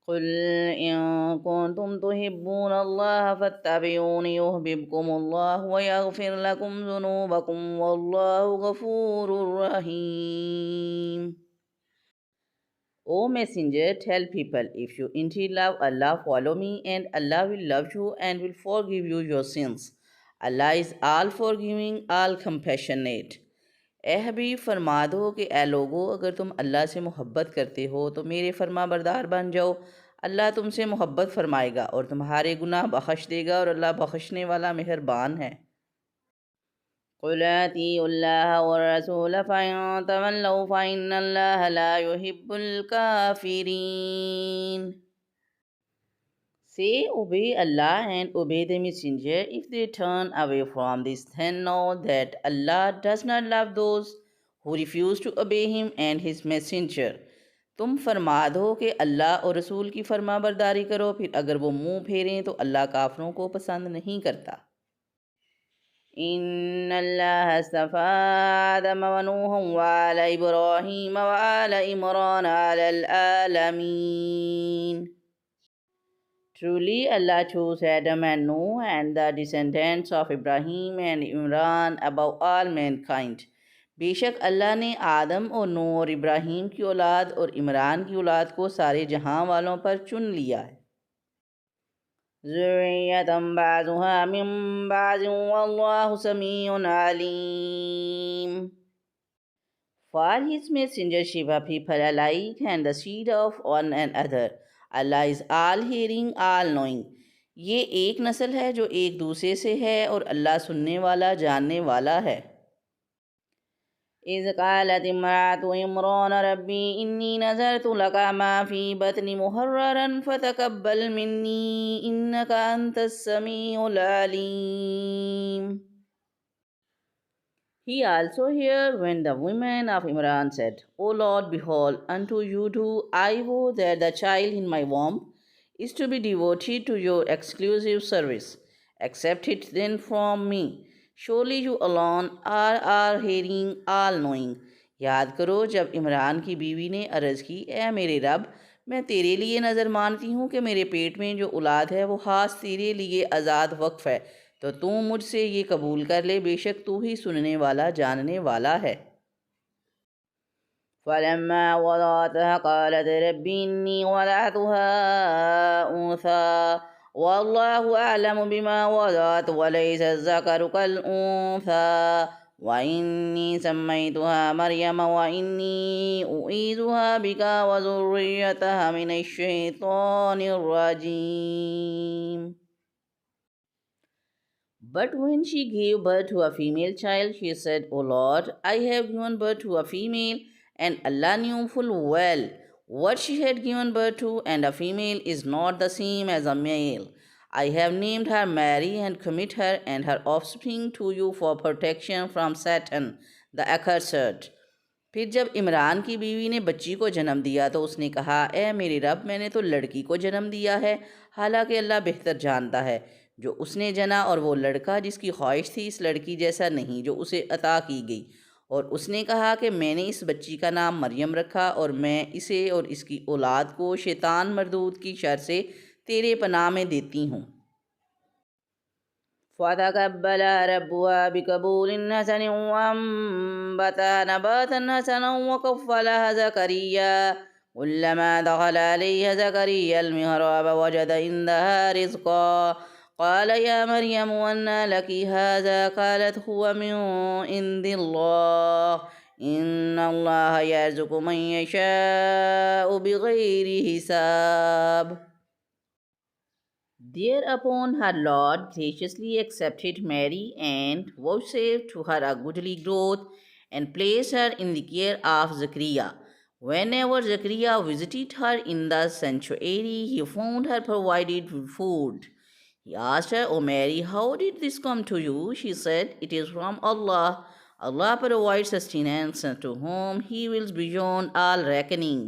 कुल इन कुंतुम तुहिब्बूनल्लाह फत्तबिऊनी युहब्बिबकुमुल्लाह व यगफिर लकुम ज़ुनूबकुम वल्लाहु गफूरुर रहीम। O Messenger, tell people, if you indeed love Allah, follow me, and Allah will love you and will forgive you your sins. Allah is all forgiving, all compassionate. ए हबीब फरमा दो कि ए लोगो, अगर तुम अल्लाह से मोहब्बत करते हो तो मेरे फरमा बरदार बन जाओ। अल्लाह तुमसे मोहब्बत फरमाएगा और तुम्हारे गुनाह बख्श देगा और अल्लाह बख्शने वाला मेहरबान है। कुल अतीउल्लाह व रसूल फ़इन तवल्लौ फ़इन्नल्लाह ला युहिब्बुल काफ़िरीन। Say, obey Allah and obey the messenger. If they turn away from this, then know that Allah does not love those who refuse to obey him and his messenger. तुम फरमा दो कि अल्लाह और रसूल की फरमा बरदारी करो, फिर अगर वो मुंह फेरें तो अल्लाह काफरों को पसंद नहीं करता। इन्नल्लाह अस्तफ़ा आदम व नूहन व आला इब्राहीम व आला इमरान अलल आलमीन। Truly Allah chose Adam and Noah and the descendants of Ibrahim and Imran above all mankind. बेशक अल्लाह ने आदम और नूह और इब्राहीम की औलाद और इमरान की औलाद को सारे जहां वालों पर चुन लिया है। ज़ुर्रियतम बाज़ुहा मिन बाज़िन वल्लाहु समीउन अलीम। For his messengership are people alike and the seed of one another. Allah is all hearing, all knowing. ये एक नस्ल है जो एक दूसरे से है और अल्लाह सुनने वाला जानने वाला है। इज़ क़ालत इम्राअतु इमरान रब्बी इन्नी नज़रतु लका मा फ़ी बत्नी मुहर्ररन फ़तक़ब्बल मिन्नी इन्नका अंतस Samiul Aleem. He also heard when the women of Imran said, O Lord, behold, unto you do I vow that the child in my womb is to be devoted to your exclusive service. Accept it then from me. Surely you alone are hearing, all knowing. याद करो जब इमरान की बीवी ने अर्ज़ की, ए मेरे रब, मैं तेरे लिए नज़र मानती हूँ कि मेरे पेट में जो औलाद है वो खास तेरे लिए आज़ाद वक्फ़ है, तो तू मुझसे ये कबूल कर ले, बेशक तू ही सुनने वाला जानने वाला है। फलम्मा वज़अतहा क़ालत रब्बी इन्नी वज़अतुहा उन्सा वल्लाहु अअलमु बिमा वज़अत वलैसा ज़करु कल उन्सा व इन्नी सम्मैतुहा मरियम व इन्नी उईज़ुहा बिका व ज़ुर्रियतहा मिनश शैतानिर रजीम। But when she gave birth to a female child, she said, O Lord, I have given birth to a female, and Allah knew full well what she had given birth to, and a female is not the same as a male. I have named her Mary and commit her and her offspring to you for protection from Satan, the accursed. फिर जब इमरान की बीवी ने बच्ची को जन्म दिया तो उसने कहा, ए मेरे रब, मैंने तो लड़की को जन्म दिया है, हालांकि अल्लाह बेहतर जानता है। जो उसने जना और वो लड़का जिसकी ख्वाहिश थी इस लड़की जैसा नहीं जो उसे अता की गई। और उसने कहा कि मैंने इस बच्ची का नाम मरियम रखा और मैं इसे और इसकी औलाद को शैतान मरदूद की शर से तेरे पनाह में देती हूँ। फ़तक़ब्बलहा रब्बुहा बिक़बूलिन हसन वअंबतहा नबातन हसना वकफ़्फ़लहा ज़करिया कुल्लमा दख़ल अलैहा ज़करिय्याल मिहराब वजद इंदहा रिज़्क़ा क़ाल या मरियम अन्ना लकी हाज़ा क़ालत हुवा मिन इंदिल्लाह इन्नल्लाह यर्ज़ुक़ु मन यशाअु बिग़ैरि हिसाब। Thereupon her Lord graciously accepted Mary and vouchsafed to her a goodly growth and placed her in the care of Zechariah. Whenever Zechariah visited her in the sanctuary, he found her provided with food. He asked her, O Mary, how did this come to you? She said, It is from Allah. Allah provides sustenance to whom He wills beyond all reckoning.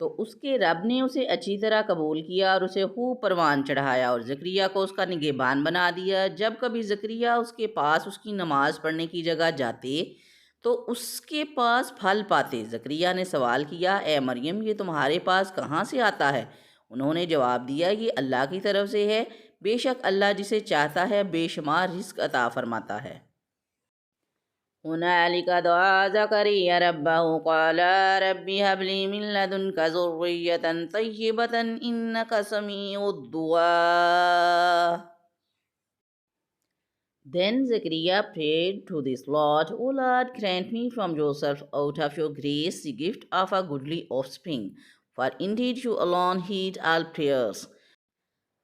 तो उसके रब ने उसे अच्छी तरह कबूल किया और उसे खूब परवान चढ़ाया और ज़करिया को उसका निगहबान बना दिया। जब कभी ज़करिया उसके पास उसकी नमाज़ पढ़ने की जगह जाते तो उसके पास फल पाते। ज़करिया ने सवाल किया, ए मरियम, ये तुम्हारे पास कहाँ से आता है? उन्होंने जवाब दिया, ये अल्लाह की तरफ से है। बेशक अल्लाह जिसे चाहता है बेशुमार रिज़्क़ अता फरमाता है। हुनालिका दुआ ज़करिया रब्बहू क़ाला रब्बि हबली मिन लदुनका ज़ुर्रिय्यतन तय्यिबतन इन्नका समीउद दुआ। Then Zechariah prayed to this Lord, O Lord, grant me from yourself out of your grace the gift of a goodly offspring, for indeed you alone heed all prayers.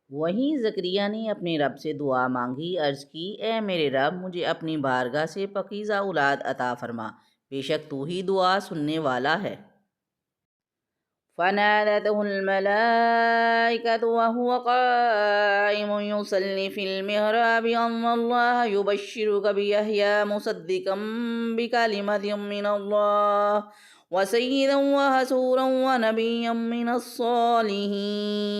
वहीं ज़करिया ने अपने रब से दुआ मांगी, अर्ज़ की, ए मेरे रब, मुझे अपनी बारगाह से पकीज़ा औलाद अता फरमा, बेशक तू ही दुआ सुनने वाला है। فنادته الملائكة وهو قائم يصلي في المهراب أن الله يبشرك بيحيى مصدقا بكلمة من الله وسيدا وحسورا ونبيا من الصالحين.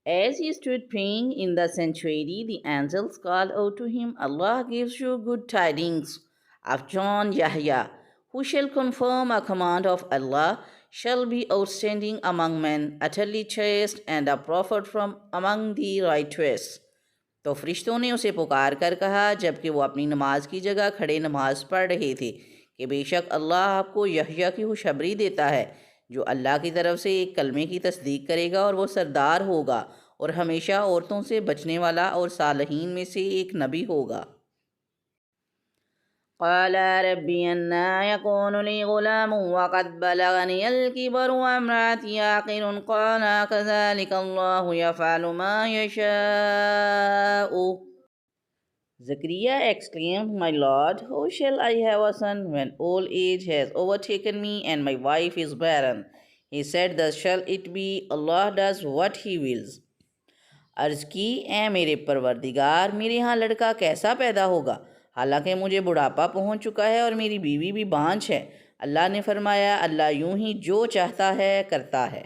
As he stood praying in the sanctuary, the angels called out to him, Allah gives you good tidings of John Yahya, who shall confirm a command of Allah, shall be outstanding among men, utterly chaste, and a prophet from among the righteous. तो फरिश्तों ने उसे पुकार कर कहा जबकि वो अपनी नमाज की जगह खड़े नमाज पढ़ रहे थे कि बेशक अल्लाह आपको यहया की खुशखबरी देता है, जो अल्लाह की तरफ से एक कलमे की तस्दीक करेगा और वो सरदार होगा और हमेशा औरतों से बचने वाला और सालहीन में से एक नबी होगा। क़ाल रब्बी अन्ना यकूनु ली गुलाम वक़द बलगनी अल-किबर वम्रअती आक़िरुन क़ाल कज़ालिका अल्लाहु यफ़अलु मा यशाअ। Zechariah exclaimed, My Lord, how shall I have a son when old age has overtaken me and my wife is barren? He said, Thus shall it be, Allah does what He wills. अर्ज़ की, ए मेरे परवरदिगार, मेरे यहाँ लड़का कैसा पैदा होगा, हालांकि मुझे बुढ़ापा पहुँच चुका है और मेरी बीवी भी बांझ है। अल्लाह ने फरमाया, अल्लाह यूं ही जो चाहता है करता है।